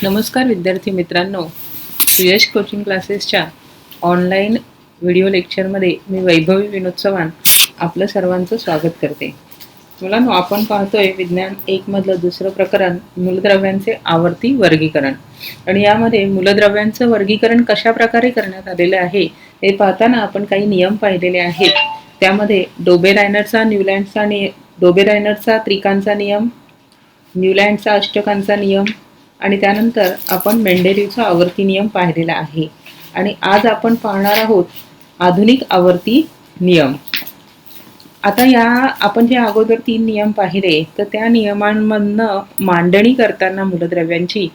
नमस्कार विद्यार्थी मित्रांनो, यश कोचिंग क्लासेसच्या ऑनलाईन व्हिडिओ लेक्चरमध्ये मी वैभवी विनोद चव्हाण आपलं सर्वांचं स्वागत करते. मुलांनो, आपण पाहतोय विज्ञान 1 मधलं दुसरं प्रकरण मूलद्रव्यांचे आवर्ती वर्गीकरण. आणि यामध्ये मूलद्रव्यांचं वर्गीकरण कशा प्रकारे करण्यात आलेलं आहे हे पाहताना आपण काही नियम पाहिलेले आहेत. त्यामध्ये डोबेरायनरचा त्रिकांचा नियम, न्यूलँडचा अष्टकांचा नियम आणि त्यानंतर आपण मेंडेलीवचा आवर्ती नियम पाहिलेला आहे. आणि आज आपण पाहणार आहोत आधुनिक आवर्ती नियम. आता आपण जे अगोदर 3 नियम पाहिले तर त्या नियमांमधनं मांडणी करताना मूलद्रव्यांची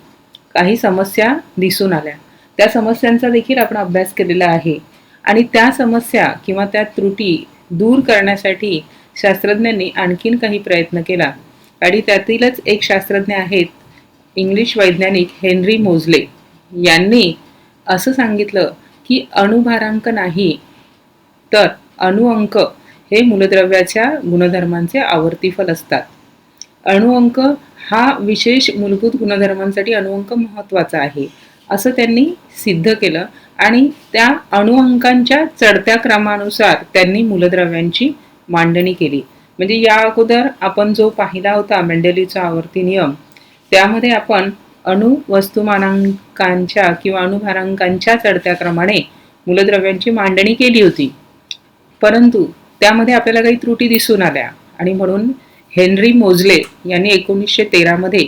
काही समस्या दिसून आल्या. त्या समस्यांचा देखील आपण अभ्यास केलेला आहे आणि त्या समस्या किंवा त्या त्रुटी दूर करण्यासाठी शास्त्रज्ञांनी आणखीन काही प्रयत्न केला. आणि त्यातीलच एक शास्त्रज्ञ आहेत इंग्लिश वैज्ञानिक हेनरी मोझले. यांनी असं सांगितलं की अणुभारांक नाही तर अणुअंक हे मूलद्रव्याच्या गुणधर्मांचे आवर्तीफल असतात. अणुअंक हा विशेष मूलभूत गुणधर्मांसाठी अणुअंक महत्त्वाचा आहे असं त्यांनी सिद्ध केलं. आणि त्या अणुअंकांच्या चढत्या क्रमानुसार त्यांनी मूलद्रव्यांची मांडणी केली. म्हणजे या अगोदर आपण जो पाहिला होता मेंडेलीवचा आवर्ती नियम, त्यामध्ये आपण अणु वस्तुमानांकांच्या किंवा अणुभारांकांच्या चढत्या क्रमाने मूलद्रव्यांची मांडणी केली होती, परंतु त्यामध्ये आपल्याला काही त्रुटी दिसून आल्या. आणि म्हणून हेनरी मोझले यांनी 1913 मध्ये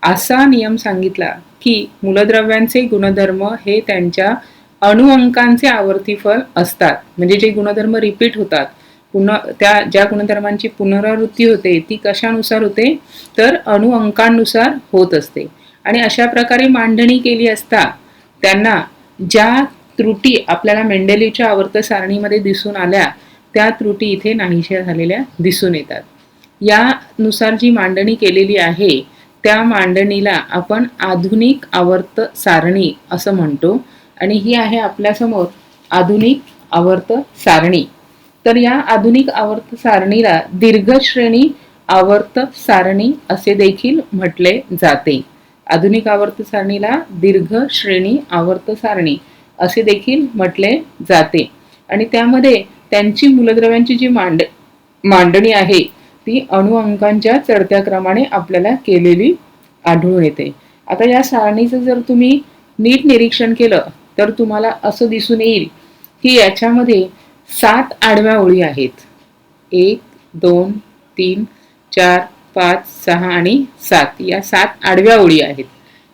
असा नियम सांगितला की मूलद्रव्यांचे गुणधर्म हे त्यांच्या अणुअंकांचे आवर्तीफल असतात. म्हणजे जे गुणधर्म रिपीट होतात, त्या ज्या गुणधर्मांची पुनरावृत्ती होते ती कशानुसार होते तर अणुअंकांनुसार होत असते. आणि अशा प्रकारे मांडणी केली असता त्यांना ज्या त्रुटी आपल्याला मेंडेलीवच्या आवर्त सारणीमध्ये दिसून आल्या त्या त्रुटी इथे नाहीशा झालेल्या दिसून येतात. यानुसार जी मांडणी केलेली आहे त्या मांडणीला आपण आधुनिक आवर्त सारणी असं म्हणतो. आणि ही आहे आपल्यासमोर आधुनिक आवर्त सारणी. तर या आधुनिक आवर्त सारणीला दीर्घ श्रेणी आवर्त सारणी असे देखील म्हटले जाते. आधुनिक आवर्त सारणीला दीर्घ श्रेणी आवर्त सारणी असे देखील म्हटले जाते. आणि त्यामध्ये त्यांची मूलद्रव्यांची जी मांडणी आहे ती अणुअंकांच्या चढत्या क्रमाने आपल्याला केलेली आढळून येते. आता या सारणीचं जर तुम्ही नीट निरीक्षण केलं तर तुम्हाला असं दिसून येईल की याच्यामध्ये 7 आडव्या ओळी आहेत. 1, 2, 3, 4, 5, 6 आणि 7 या 7 आडव्या ओळी आहेत.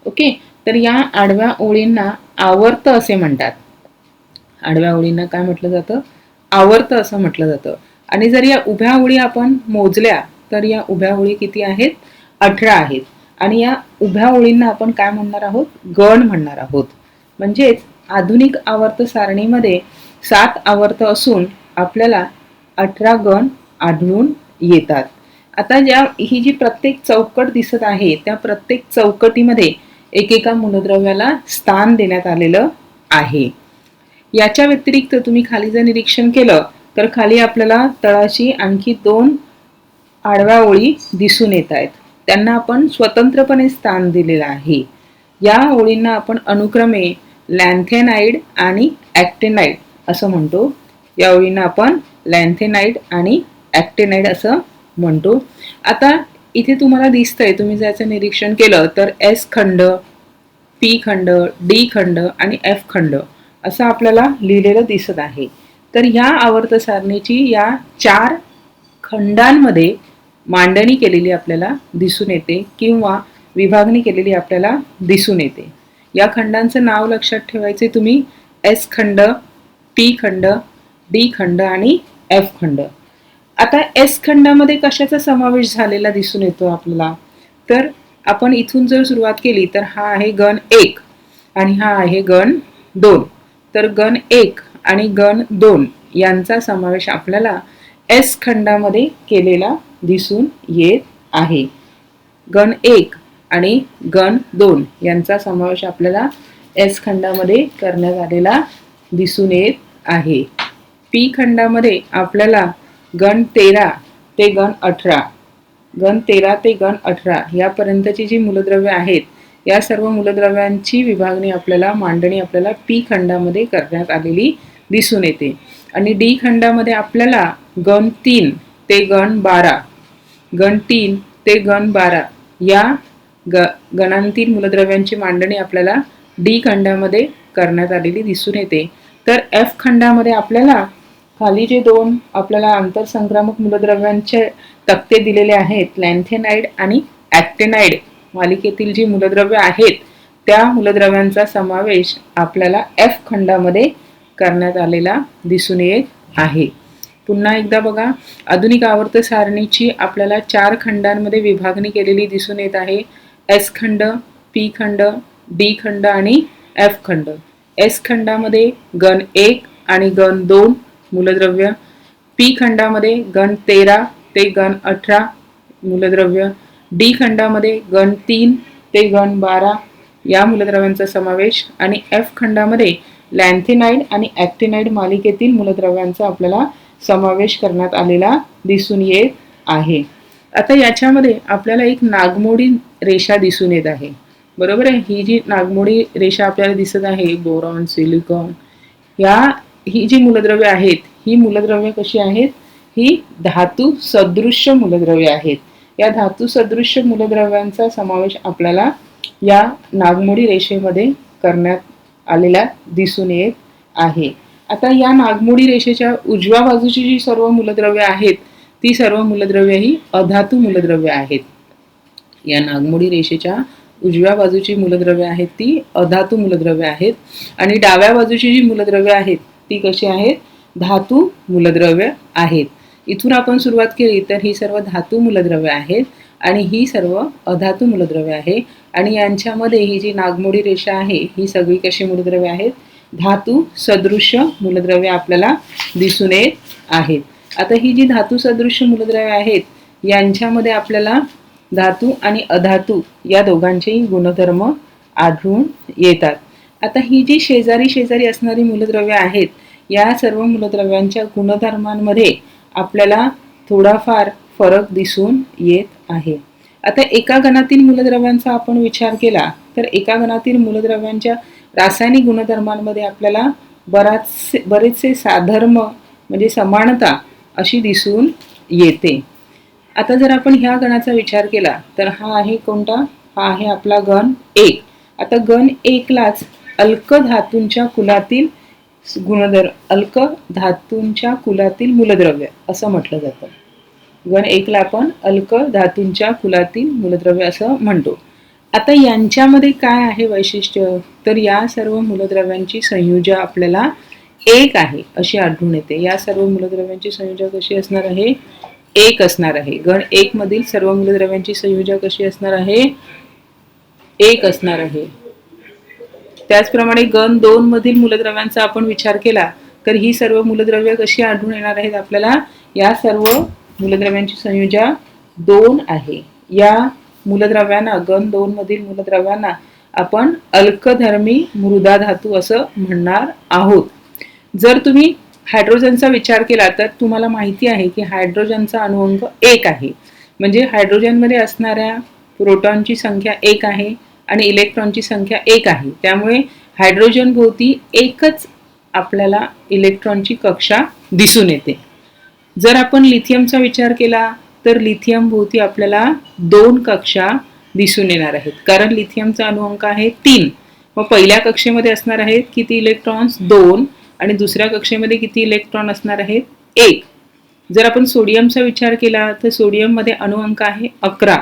ओके, तर या आडव्या ओळींना आवर्त असे म्हणतात. आडव्या ओळींना काय म्हटलं जातं? आवर्त असं म्हटलं जातं. आणि जर या उभ्या ओळी आपण मोजल्या तर या उभ्या ओळी किती आहेत? 18 आहेत. आणि या उभ्या ओळींना आपण काय म्हणणार आहोत? गण म्हणणार आहोत. म्हणजेच आधुनिक आवर्त सारणीमध्ये 7 आवर्त असून आपल्याला 18 गण आढळून येतात. आता ही जी प्रत्येक चौकट दिसत आहे त्या प्रत्येक चौकटीमध्ये एकेका मूलद्रव्याला स्थान देण्यात आलेलं आहे. याच्या व्यतिरिक्त तुम्ही खाली जर निरीक्षण केलं तर खाली आपल्याला तळाशी आणखी 2 आडव्या ओळी दिसून येत आहेत. त्यांना आपण स्वतंत्रपणे स्थान दिलेलं आहे. या ओळींना आपण अनुक्रमे लॅन्थेनाइड आणि ॲक्टिनाइड असं म्हणतो. या ओळींना आपण लॅन्थेनाइड आणि ॲक्टिनाइड असं म्हणतो. आता इथे तुम्हाला दिसतंय, तुम्ही ज्याचं निरीक्षण केलं तर एस खंड, पी खंड, डी खंड आणि एफ खंड असं आपल्याला लिहिलेलं दिसत आहे. तर या आवर्त सारणीची या 4 खंडांमध्ये मांडणी केलेली आपल्याला दिसून येते किंवा विभागणी केलेली आपल्याला दिसून येते. या खंडांचं नाव लक्षात ठेवायचे तुम्ही. एस खंड, पी खंड, डी खंड आणि एफ खंड. आता एस खंडामध्ये कशाचा समावेश झालेला दिसून येतो आपल्याला? तर आपण इथून जर सुरुवात केली तर हा आहे गण 1 आणि हा आहे गण 2. तर गण 1 आणि गण 2 यांचा समावेश आपल्याला एस खंडामध्ये केलेला दिसून येत आहे. गण 1 आणि गण 2 यांचा समावेश आपल्याला एस खंडामध्ये करण्यात आलेला दिसून येत आहे. पी खंडामध्ये आपल्याला गण 13 ते गण 18 यापर्यंतची जी मूलद्रव्ये आहेत या सर्व मूलद्रव्यांची विभागणी आपल्याला मांडणी आपल्याला पी खंडामध्ये करण्यात आलेली दिसून येते. आणि डी खंडामध्ये आपल्याला गण 3 ते गण 12 गण 3 ते गण 12 या गणांतील मूलद्रव्यांची मांडणी आपल्याला डी खंडामध्ये करण्यात आलेली दिसून येते. तर एफ खंडामध्ये आपल्याला खाली जे दोन आपल्याला आंतरसंक्रामक मूलद्रव्यांचे तक्ते दिलेले आहेत, लॅन्थेनाइड आणि ॲक्टिनाइड मालिकेतील जी मूलद्रव्य आहेत त्या मूलद्रव्यांचा समावेश आपल्याला एफ खंडामध्ये करण्यात आलेला दिसून येत आहे. पुन्हा एकदा बघा, आधुनिक आवर्त सारणीची आपल्याला 4 खंडांमध्ये विभागणी केलेली दिसून येत आहे. एस खंड, पी खंड, डी खंड आणि एफ खंड. एस खंडामध्ये गण 1 आणि गण 2 मूलद्रव्य, पी खंडामध्ये गण 13 ते गण 18 मूलद्रव्य, डी खंडामध्ये गण 3 ते गण 12 या मूलद्रव्यांचा समावेश आणि एफ खंडामध्ये लॅन्थेनाइड आणि ॲक्टिनाइड मालिकेतील मूलद्रव्यांचा आपल्याला समावेश करण्यात आलेला दिसून येत आहे. आता याच्यामध्ये आपल्याला एक नागमोडी रेषा दिसून येत आहे, बरोबर आहे. ही जी नागमोडी रेषा आपल्याला दिसत आहे, बोरॉन, सिलिकॉन, ही जी मूलद्रव्य आहेत, ही मूलद्रव्य कशी आहेत, ही धातू सदृश्य मूलद्रव्य आहेत. या धातू सदृश्य मूलद्रव्यांचा समावेश आपल्याला या नागमोडी रेषेमध्ये करण्यात आलेला दिसून येत आहे. आता या नागमोडी रेषेच्या उजव्या बाजूची जी सर्व मूलद्रव्ये आहेत ती सर्व मूलद्रव्ये ही अधातू मूलद्रव्ये आहेत. या नागमोडी रेषेच्या उजव्या बाजूची मूलद्रव्ये आहेत ती अधातू मूलद्रव्ये आहेत आणि डाव्या बाजूची जी मूलद्रव्ये आहेत ती कशी आहेत, धातू मूलद्रव्य आहेत. इथून आपण सुरुवात केली तर ही सर्व धातू मूलद्रव्य आहेत आणि ही सर्व अधातू मूलद्रव्य आहे. आणि यांच्यामध्ये ही जी नागमोडी रेषा आहे ही सगळी कशी मूलद्रव्य आहेत, धातू सदृश्य मूलद्रव्य आपल्याला दिसून येत आहेत. आता ही जी धातू सदृश्य मूलद्रव्य आहेत यांच्यामध्ये आपल्याला धातू आणि अधातू या दोघांचेही गुणधर्म आढळून येतात. आता ही जी शेजारी शेजारी असणारी मूलद्रव्ये आहेत या सर्व मूलद्रव्यांच्या गुणधर्मांमध्ये आपल्याला थोडाफार फरक दिसून येत आहे. आता एका गणातील मूलद्रव्यांचा आपण विचार केला तर एका गणातील मूलद्रव्यांच्या रासायनिक गुणधर्मांमध्ये आपल्याला बरेचसे साधर्म म्हणजे समानता अशी दिसून येते. आता जर आपण ह्या गणाचा विचार केला तर हा आहे कोणता, हा आहे आपला गण 1. आता गण 1 लाच अल्क धातूंच्या कुलातील अल्क धातूंच्या कुलातील मूलद्रव्य असं म्हटलं जातं. गण 1 ला आपण अल्क धातूंच्या कुलातील मूलद्रव्य असं म्हणतो. आता यांच्यामध्ये काय आहे वैशिष्ट्य, तर या सर्व मूलद्रव्यांची संयुजा आपल्याला 1 आहे अशी आढळून येते. या सर्व मूलद्रव्यांची संयुजा कशी असणार आहे, 1 असणार आहे. गण 1 मधील सर्व मूलद्रव्यांची संयुजा कशी असणार आहे, 1 असणार आहे. त्याचप्रमाणे गण 2 मधील मूलद्रव्यांचा आपण विचार केला तर ही सर्व मूलद्रव्य कशी आढळून येणार आहेत आपल्याला, या सर्व मूलद्रव्यांची संयुजा 2 आहे. या मूलद्रव्यांना गण 2 मधील मूलद्रव्यांना आपण अल्कधर्मी मृदा धातू असं म्हणणार आहोत. जर तुम्ही हायड्रोजनचा विचार केला तर तुम्हाला माहिती आहे की हायड्रोजनचा अणुअंक 1 आहे. म्हणजे हायड्रोजनमध्ये असणाऱ्या प्रोटॉनची संख्या 1 आहे आणि इलेक्ट्रॉनची संख्या 1 आहे. त्यामुळे हायड्रोजन भोवती एकच आपल्याला इलेक्ट्रॉनची कक्षा दिसून येते. जर आपण लिथियमचा विचार केला तर लिथियम भोवती आपल्याला 2 कक्षा दिसून येणार आहेत, कारण लिथियमचा अणुअंक आहे 3. मग पहिल्या कक्षेमध्ये असणार आहेत किती इलेक्ट्रॉन्स, 2, आणि दुसऱ्या कक्षेमध्ये किती इलेक्ट्रॉन असणार आहेत, 1. जर आपण सोडियमचा विचार केला तर सोडियम मध्ये अणुअंक आहे 11.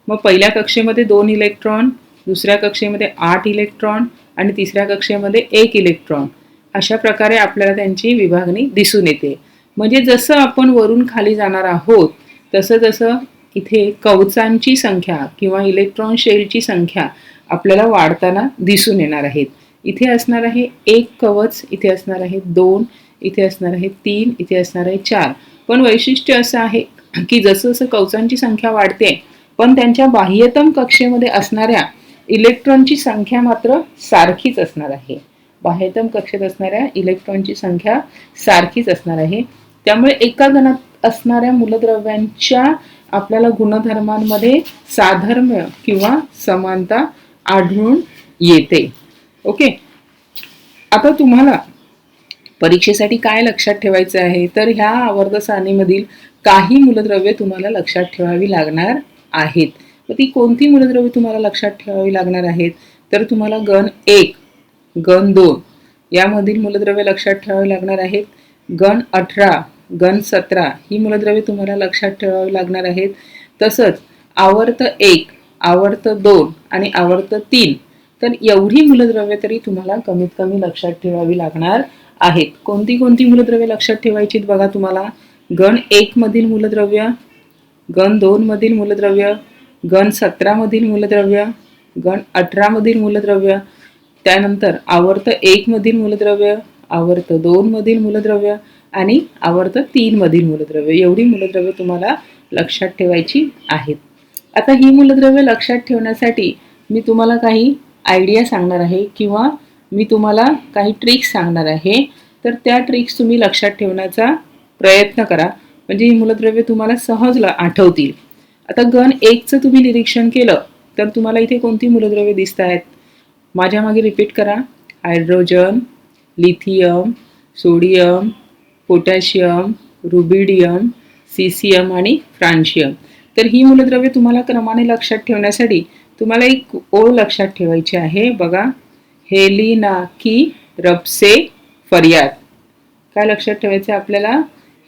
मग पहिल्या कक्षेमध्ये 2 इलेक्ट्रॉन, दुसऱ्या कक्षेमध्ये 8 इलेक्ट्रॉन आणि तिसऱ्या कक्षेमध्ये 1 इलेक्ट्रॉन. अशा प्रकारे आपल्याला त्यांची विभागणी दिसून येते. म्हणजे जसं आपण वरून खाली जाणार आहोत तसं तसं इथे कवचांची संख्या किंवा इलेक्ट्रॉन शेलची संख्या आपल्याला वाढताना दिसून येणार आहेत. इथे असणार आहे 1 कवच, इथे असणार आहे 2, इथे असणार आहे 3, इथे असणार आहे 4. पण वैशिष्ट्य असं आहे की जसं जसं कवचांची संख्या वाढते पण त्यांच्या बाह्यतम कक्षेमध्ये असणाऱ्या इलेक्ट्रॉनची संख्या मात्र सारखीच असणार आहे. बाह्यतम कक्षेत असणाऱ्या इलेक्ट्रॉनची संख्या सारखीच असणार आहे. त्यामुळे एका गणात असणाऱ्या मूलद्रव्यांच्या आपल्याला गुणधर्मांमध्ये साधर्म्य किंवा समानता आढळून येते. ओके, आता तुम्हाला परीक्षेसाठी काय लक्षात ठेवायचं आहे, तर ह्या आवर्त सारणीमधील काही मूलद्रव्ये तुम्हाला लक्षात ठेवावी लागणार आहेत. तर ती कोणती मूलद्रव्ये तुम्हाला लक्षात ठेवावी लागणार आहेत, तर तुम्हाला गण 1, गण 2 यामधील मूलद्रव्ये लक्षात ठेवावी लागणार आहेत. गण 18, गण 17 ही मूलद्रव्ये तुम्हाला लक्षात ठेवावी लागणार आहेत. तसंच आवर्त 1, आवर्त 2 आणि आवर्त 3, तर एवढी मूलद्रव्ये तरी तुम्हाला कमीत कमी लक्षात ठेवावी लागणार आहेत. कोणती कोणती मूलद्रव्ये लक्षात ठेवायची बघा तुम्हाला. गण 1 मधील मूलद्रव्य, गण 2 मधील मूलद्रव्य, गण 17 मधील मूलद्रव्य, गण 18 मधील मूलद्रव्य, त्यानंतर आवर्त 1 मधील मूलद्रव्य, आवर्त 2 मधील मूलद्रव्य आणि आवर्त 3 मधील मूलद्रव्य. एवढी मूलद्रव्ये तुम्हाला लक्षात ठेवायची आहेत. आता ही मूलद्रव्ये लक्षात ठेवण्यासाठी मी तुम्हाला काही आयडिया सांगणार आहे किंवा मी तुम्हाला काही ट्रिक्स सांगणार आहे. तर त्या ट्रिक्स तुम्ही लक्षात ठेवण्याचा प्रयत्न करा, म्हणजे ही मूलद्रव्ये तुम्हाला सहज आठवतील. आता गण 1चं तुम्ही निरीक्षण केलं तर तुम्हाला इथे कोणती मूलद्रव्ये दिसत आहेत, माझ्या मागे रिपीट करा. Hydrogen, lithium, sodium, potassium, rubidium, caesium आणि फ्रान्शियम. तर ही मूलद्रव्ये तुम्हाला क्रमाने लक्षात ठेवण्यासाठी तुम्हाला एक ओळ लक्षात ठेवायची आहे. बघा, हेलिना की रब से फरियाद. काय लक्षात ठेवायचं आपल्याला,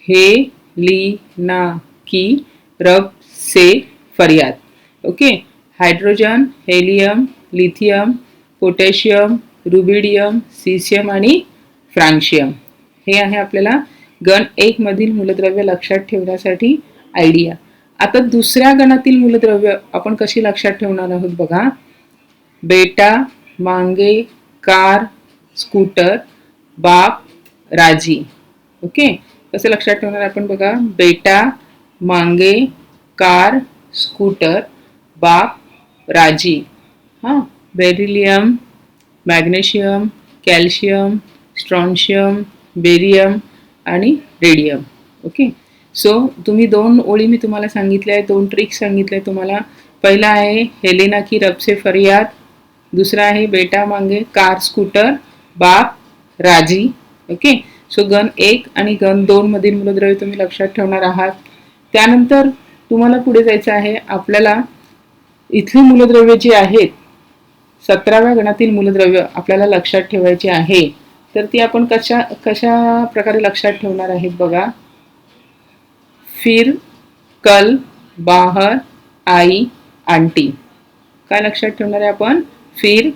हेलिना की रब से फरियाद. Okay, hydrogen, helium, lithium, potassium, rubidium, caesium आणि फ्रान्शियम हे आहे आपल्याला गण 1 मधील मूलद्रव्य लक्षात ठेवण्यासाठी आयडिया. आता दुसऱ्या गणातील मूलद्रव्य आपण कशी लक्षात ठेवणार आहोत बघा. बेटा, मांगे, कार, स्कूटर, बाप, राजी. ओके, कसं लक्षात ठेवणार आपण बघा. बेटा, मांगे, कार, स्कूटर, बाप, राजी. हां, beryllium, magnesium, calcium, strontium, barium आणि रेडियम. ओके, सो तुम्ही 2 ओळी मी तुम्हाला सांगितल्या आहेत, 2 ट्रिक्स सांगितल्या तुम्हाला. पहिला आहे हेलेना की रब से फरियाद, दुसरा आहे बेटा मांगे कार स्कूटर बाप राजी. ओके, सो गण 1 आणि गण 2 मधील मूलद्रव्य तुम्ही लक्षात ठेवणार आहात. त्यानंतर तुम्हाला पुढे जायचं आहे. आपल्याला इथली मूलद्रव्ये जी आहेत, 17व्या गणातील मूलद्रव्य आपल्याला लक्षात ठेवायची आहे. तर ती आपण कशा प्रकारे लक्षात ठेवणार आहेत बघा. फिर, कल, बाहर, आई, आंटी. काय लक्षात ठेवणार आहे आपण, फिर,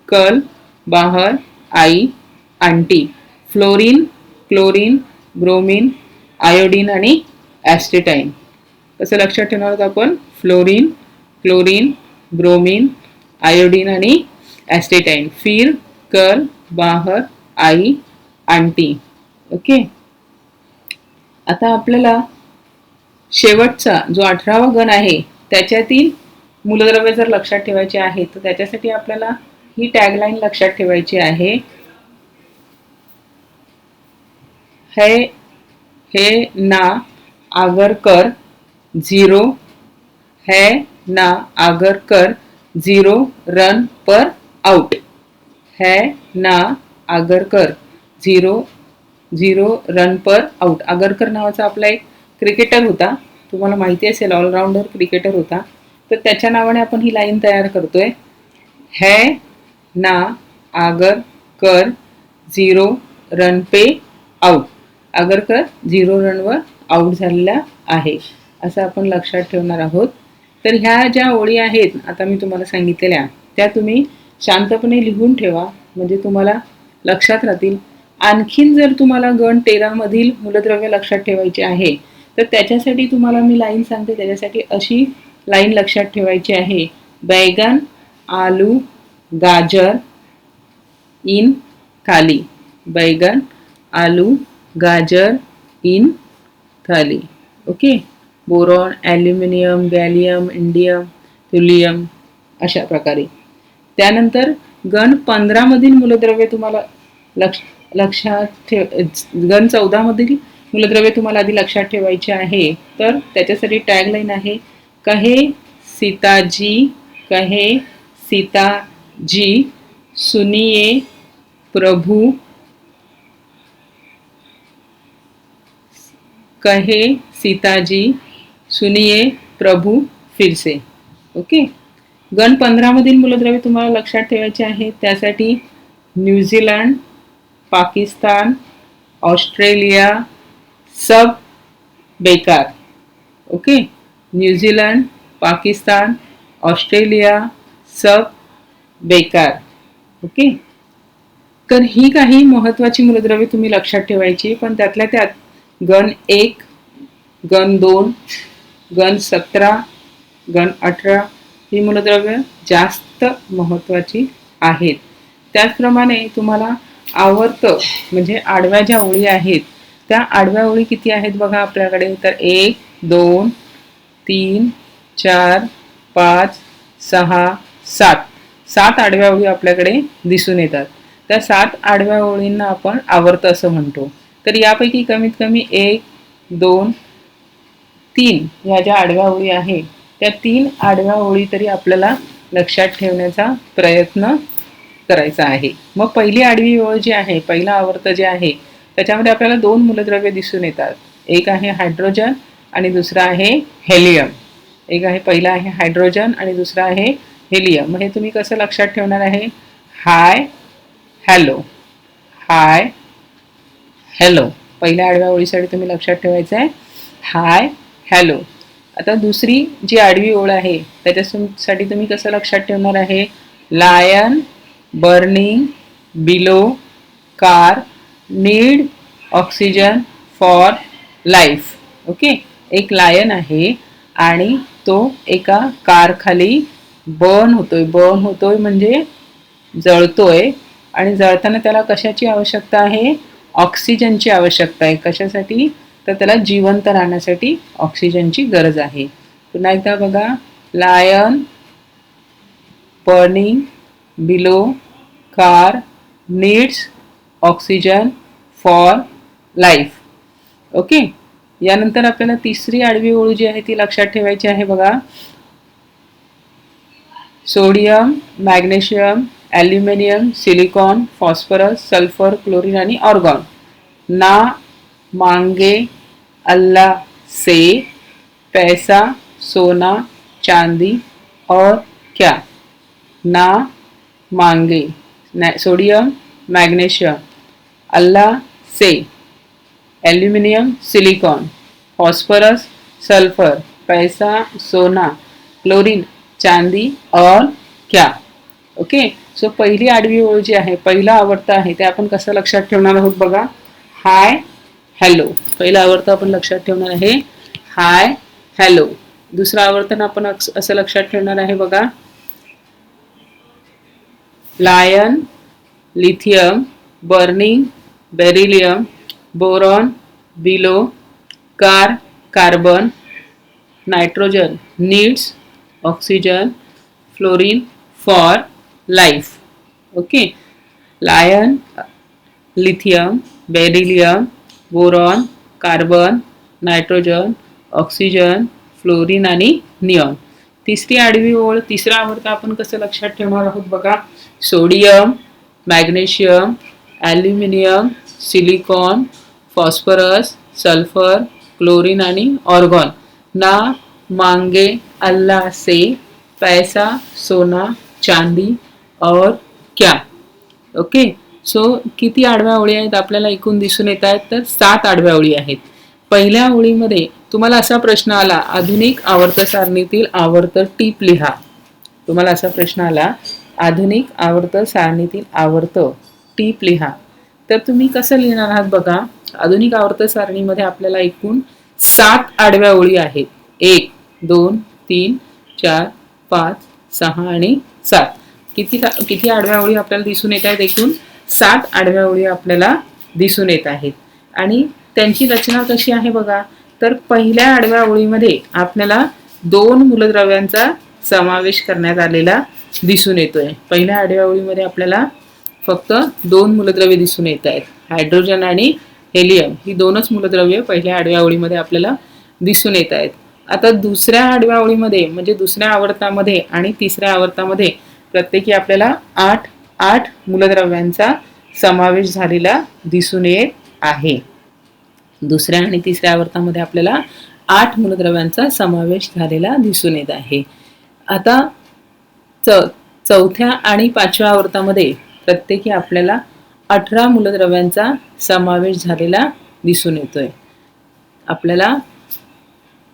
कल, बाहर, आई, आंटी. फ्लोरीन, क्लोरीन, ब्रोमीन, आयोडीन आणि ॲस्टेटाईन. कसं लक्षात ठेवणार आहोत आपण, फ्लोरीन, क्लोरीन, ब्रोमीन, आयोडीन आणि ॲस्टेटाईन. फिर, कल, बाहर, आई, आंटी. ओके, आता आपल्याला शेवटचा जो 18वा गण आहे त्याच्यातील मूलद्रव्य जर लक्षात ठेवायचे आहे तर त्याच्यासाठी आपल्याला ही टॅगलाईन लक्षात ठेवायची आहे. है ना आगर कर 0, है ना आगर कर 0 रन पर आउट. है ना आगरकर 0 रन पर आउट. आगरकर नावाचा आपला एक क्रिकेटर होता, तुम्हाला माहिती असेल, ऑलराऊंडर क्रिकेटर होता. तर त्याच्या नावाने आपण ही लाईन तयार करतोय. है ना आगरकर 0 रन पे आउट. आगरकर 0 रनवर आउट झालेला आहे, असं आपण लक्षात ठेवणार आहोत. तर ह्या ज्या ओळी आहेत आता मी तुम्हाला सांगितलेल्या, त्या तुम्ही शांतपणे लिहून ठेवा, म्हणजे तुम्हाला लक्षात राहतील. आणखीन जर तुम्हाला गण 13 मधील मूलद्रव्य लक्षात ठेवायचे आहे तर त्याच्यासाठी तुम्हाला मी लाईन सांगते. त्याच्यासाठी अशी लाईन लक्षात ठेवायची आहे. बैगन, आलू, गाजर इन थाली. बैगन, आलू, गाजर in thali. Okay, boron, aluminium, gallium, indium, thulium, अशा प्रकारे. त्यानंतर गण 15 मधील मूलद्रव्य तुम्हाला लक्षात गण 14 मधील मूलद्रव्य तुम्हाला आधी लक्षात ठेवायचे आहे. तर त्याच्यासाठी टॅगलाईन आहे, कहे सीताजी, कहे सीता जी सुनिए प्रभु कहे सीता जी सुनिए प्रभु फिर से। ओके, गण 15 मधील मूलद्रव्ये तुम्हाला लक्षात ठेवायचे आहेत. त्यासाठी न्यूझीलंड, पाकिस्तान, ऑस्ट्रेलिया सब बेकार. ओके, न्यूझीलंड, पाकिस्तान, ऑस्ट्रेलिया सब बेकार. ओके, तर ही काही महत्त्वाची मूलद्रव्ये तुम्ही लक्षात ठेवायची. पण त्यातल्या त्यात गण 1, गण 2, गण 17, गण 18 ही मूलद्रव्ये जास्त महत्त्वाची आहेत. त्याचप्रमाणे तुम्हाला आवर्त म्हणजे आडव्या ज्या ओळी आहेत त्या आडव्या ओळी किती आहेत बघा आपल्याकडे. तर 1, 2, 3, 4, 5, 6, 7 7 आडव्या ओळी आपल्याकडे दिसून येतात. त्या 7 आडव्या ओळींना आपण आवर्त असं म्हणतो. तर यापैकी कमीत कमी 1, 2, 3 या ज्या आडव्या ओळी आहेत त्या 3 आडव्या ओळी तरी आपल्याला लक्षात ठेवण्याचा प्रयत्न करायचा आहे. मग पहिली आडवी ओळ जी आहे, पहिला आवर्त जे आहे त्याच्यामध्ये आपल्याला 2 मूलद्रव्ये दिसून येतात. एक आहे हायड्रोजन आणि दुसरा आहे हेलियम. एक आहे, पहिला आहे हायड्रोजन आणि दुसरा आहे हेलियम. मग हे तुम्ही कसं लक्षात ठेवणार आहे? Hi hello, hi hello. पहिल्या आडव्या ओळीसाठी तुम्ही लक्षात ठेवायचं आहे हाय हॅलो. आता दुसरी जी आडवी ओळ आहे त्याच्यासाठी तुम्ही कसं लक्षात ठेवणार आहे? Lion burning below car need oxygen for life. Okay, एक लायन आहे आणि तो एका कार खाली बर्न होतोय म्हणजे जळतोय. आणि जळताना त्याला कशाची आवश्यकता आहे? ऑक्सिजनची आवश्यकता आहे. कशासाठी? तर त्याला जिवंत राहण्यासाठी ऑक्सिजनची गरज आहे. पुन्हा एकदा बघा, lion burning below car needs oxygen for life. Okay, यानंतर आपल्याला तिसरी आडवी ओळ जी आहे ती लक्षात ठेवायची आहे बघा. Sodium, magnesium, aluminium, silicon, phosphorus, sulphur, chlorine आणि ऑर्गॉन. ना मांगे अल्लाह से पैसा सोना चांदी और क्या. ना मांगे सोडियम मैग्नीशियम, अल्लाह से एल्यूमिनियम सिलिकॉन, फॉस्फरस सल्फर, पैसा सोना क्लोरीन चांदी और क्या. ओके, सो पहिली आडवी ओळ जी आहे, पहिला आवर्त आहे ते आपण कसं लक्षात ठेवणार आहोत बघा. हाय हॅलो, पहिला आवर्त आपण लक्षात ठेवणार आहे हाय हॅलो. दुसरा आवर्तन आपण असं लक्षात ठेवणार आहे बघा. Lion lithium burning beryllium boron below car carbon nitrogen needs oxygen fluorine for life. Okay, lion lithium beryllium boron carbon nitrogen oxygen fluorine आणि निऑन. तिसरी आडवी ओळ, तिसरा आवर्त आपण कसं लक्षात ठेवणार आहोत बघा. Sodium magnesium aluminium silicon phosphorus sulphur chlorine आणि ऑर्गॉन. ना मांगे अल्लाह से पैसा सोना चांदी और क्या. ओके, सो किती आडव्या ओळी आहेत आपल्याला एकूण दिसून येत आहेत? तर 7 आडव्या ओळी आहेत. पहिल्या ओळीमध्ये तुम्हाला असा प्रश्न आला, आधुनिक आवर्त सारणीतील आवर्त टीप लिहा. तुम्हाला असा प्रश्न आला, आधुनिक आवर्त सारणीतील आवर्त टीप लिहा. तर तुम्ही कसं लिहिणार आहात बघा. आधुनिक आवर्त सारणीमध्ये आपल्याला एकूण 7 आडव्या ओळी आहेत. 1 2 3 4 5 6 आणि 7. किती आडव्या ओळी आपल्याला दिसून येत आहेत? एकूण 7 आडव्या ओळी आपल्याला दिसून येत आहेत. आणि त्यांची रचना कशी आहे बघा. तर पहिल्या आडव्या ओळीमध्ये आपल्याला 2 मूलद्रव्यांचा समावेश करण्यात आलेला दिसून येतोय. पहिल्या आडव्या ओळीमध्ये आपल्याला फक्त 2 मूलद्रव्ये दिसून येत आहेत, हायड्रोजन आणि हेलियम. ही 2च मूलद्रव्ये पहिल्या आडव्या ओळीमध्ये आपल्याला दिसून येत आहेत. आता दुसऱ्या आडव्या ओळीमध्ये म्हणजे दुसऱ्या आवर्तामध्ये आणि तिसऱ्या आवर्तामध्ये प्रत्येकी आपल्याला आठ मूलद्रव्यांचा समावेश झालेला दिसून येत आहे. दुसऱ्या आणि तिसऱ्या आवर्तामध्ये आपल्याला 8 मूलद्रव्यांचा समावेश झालेला दिसून येत आहे. आता चौथ्या आणि पाचव्या आवर्तामध्ये प्रत्येकी आपल्याला 18 मूलद्रव्यांचा समावेश झालेला दिसून येतोय. आपल्याला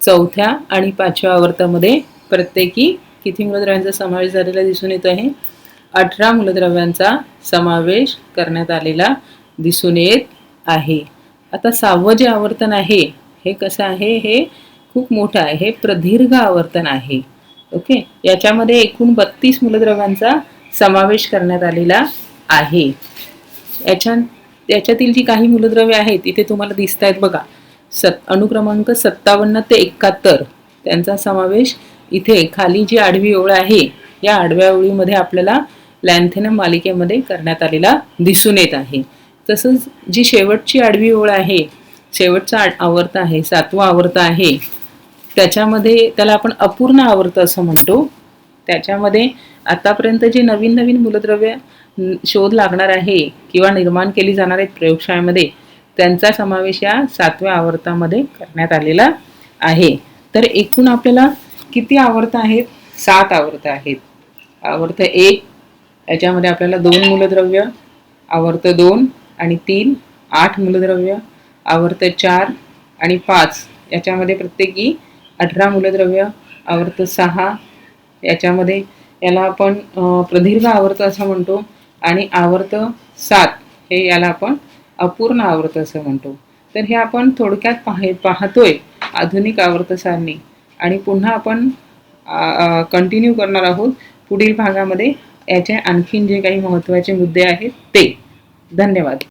चौथ्या आणि पाचव्या आवर्तामध्ये प्रत्येकी किती मूलद्रव्यांचा समावेश झालेला दिसून येतो आहे? 18 मूलद्रव्यांचा समावेश करण्यात आलेला दिसून येत आहे. आता 6वं जे आवर्तन आहे हे कसं आहे? हे खूप मोठं आहे. हे प्रदीर्घ आवर्तन आहे. ओके, याच्यामध्ये एकूण 32 मूलद्रव्यांचा समावेश करण्यात आलेला आहे. याच्यातील जी काही मूलद्रव्ये आहेत इथे तुम्हाला दिसत आहेत बघा. अनुक्रमांक 57 ते 71 त्यांचा समावेश इथे खाली जी आडवी ओळ आहे या आडव्या ओळीमध्ये आपल्याला लॅन्थेनम मालिकेमध्ये करण्यात आलेला दिसून येत आहे. तसंच जी शेवटची आडवी ओळ आहे, शेवटचा आवर्त आहे, 7वा आवर्त आहे, त्याच्यामध्ये त्याला आपण अपूर्ण आवर्त असं म्हणतो. त्याच्यामध्ये आतापर्यंत जे नवीन नवीन मूलद्रव्य शोध लागणार आहे किंवा निर्माण केली जाणार आहेत प्रयोगशाळेमध्ये त्यांचा समावेश या 7व्या आवर्तामध्ये करण्यात आलेला आहे. तर एकूण आपल्याला किती आवर्त आहेत? 7 आवर्त आहेत. आवर्त 1 याच्यामध्ये आपल्याला 2 मूलद्रव्य, आवर्त 2 आणि 3 8 मूलद्रव्य, आवर्त 4 आणि 5 याच्यामध्ये प्रत्येकी 18 मूलद्रव्य, आवर्त 6 याच्यामध्ये याला आपण प्रदीर्घ आवर्त असं म्हणतो आणि आवर्त 7 हे याला आपण अपूर्ण आवर्त असं म्हणतो. तर हे आपण थोडक्यात पाहतोय आधुनिक आवर्त सारणी आणि पुन्हा आपण कंटिन्यू करणार आहोत पुढील भागामध्ये याचे आणखीन जे काही महत्त्वाचे मुद्दे आहेत ते. धन्यवाद.